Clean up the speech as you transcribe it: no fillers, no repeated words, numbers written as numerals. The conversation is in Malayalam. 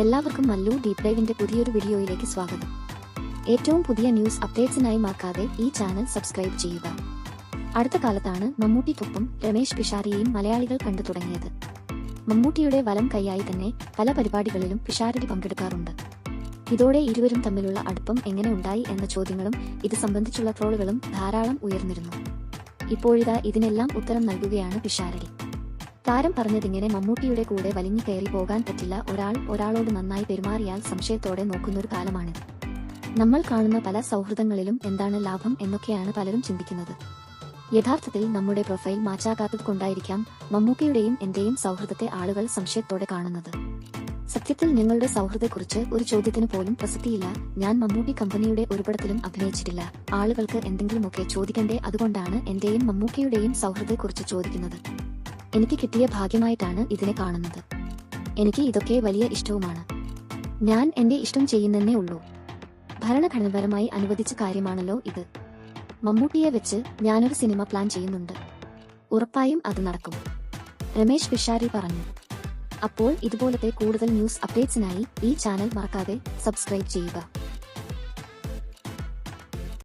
എല്ലാവർക്കും മല്ലു ഡീപ് ഡൈവിന്റെ പുതിയൊരു വീഡിയോയിലേക്ക് സ്വാഗതം. ഏറ്റവും പുതിയ ന്യൂസ് അപ്ഡേറ്റ്സിനായി മറക്കാതെ ഈ ചാനൽ സബ്സ്ക്രൈബ് ചെയ്യുക. അടുത്ത കാലത്താണ് മമ്മൂട്ടിക്കൊപ്പം രമേശ് പിഷാരടിയെയും മലയാളികൾ കണ്ടു തുടങ്ങിയത്. മമ്മൂട്ടിയുടെ വലം കൈയായി തന്നെ പല പരിപാടികളിലും പിഷാരടി പങ്കെടുക്കാറുണ്ട്. ഇതോടെ ഇരുവരും തമ്മിലുള്ള അടുപ്പം എങ്ങനെ ഉണ്ടായി എന്ന ചോദ്യങ്ങളും ഇത് സംബന്ധിച്ചുള്ള ട്രോളുകളും ധാരാളം ഉയർന്നിരുന്നു. ഇപ്പോഴിതാ ഇതിനെല്ലാം ഉത്തരം നൽകുകയാണ് പിഷാരടി. താരം പറഞ്ഞതിങ്ങനെ, മമ്മൂട്ടിയുടെ കൂടെ വലിഞ്ഞു കയറി പോകാൻ പറ്റില്ല. ഒരാളോട് നന്നായി പെരുമാറിയാൽ സംശയത്തോടെ നോക്കുന്നൊരു കാലമാണിത്. നമ്മൾ കാണുന്ന പല സൗഹൃദങ്ങളിലും എന്താണ് ലാഭം എന്നൊക്കെയാണ് പലരും ചിന്തിക്കുന്നത്. യഥാർത്ഥത്തിൽ നമ്മുടെ പ്രൊഫൈൽ മാച്ചാകാത്തത് കൊണ്ടായിരിക്കാം മമ്മൂക്കയുടെയും എന്റെയും സൗഹൃദത്തെ ആളുകൾ സംശയത്തോടെ കാണുന്നത്. സത്യത്തിൽ ഞങ്ങളുടെ സൗഹൃദത്തെക്കുറിച്ച് ഒരു ചോദ്യത്തിന് പോലും പ്രസക്തിയില്ല. ഞാൻ മമ്മൂട്ടി കമ്പനിയുടെ ഒരു പടത്തിലും അഭിനയിച്ചിട്ടില്ല. ആളുകൾക്ക് എന്തെങ്കിലുമൊക്കെ ചോദിക്കണ്ടേ, അതുകൊണ്ടാണ് എന്റെയും മമ്മൂക്കയുടെയും സൗഹൃദത്തെക്കുറിച്ച് ചോദിക്കുന്നത്. എനിക്ക് കിട്ടിയ ഭാഗ്യമായിട്ടാണ് ഇതിനെ കാണുന്നത്. എനിക്ക് ഇതൊക്കെ വലിയ ഇഷ്ടവുമാണ്. ഞാൻ എന്റെ ഇഷ്ടം ചെയ്യുന്നേ ഉള്ളൂ. ഭരണഘടനാപരമായി അനുവദിച്ച കാര്യമാണല്ലോ ഇത്. മമ്മൂട്ടിയെ വെച്ച് ഞാനൊരു സിനിമ പ്ലാൻ ചെയ്യുന്നുണ്ട്. ഉറപ്പായും അത് നടക്കും, രമേശ് പിഷാരടി പറഞ്ഞു. അപ്പോൾ ഇതുപോലത്തെ കൂടുതൽ ന്യൂസ് അപ്ഡേറ്റ്സിനായി ഈ ചാനൽ മറക്കാതെ സബ്സ്ക്രൈബ് ചെയ്യുക.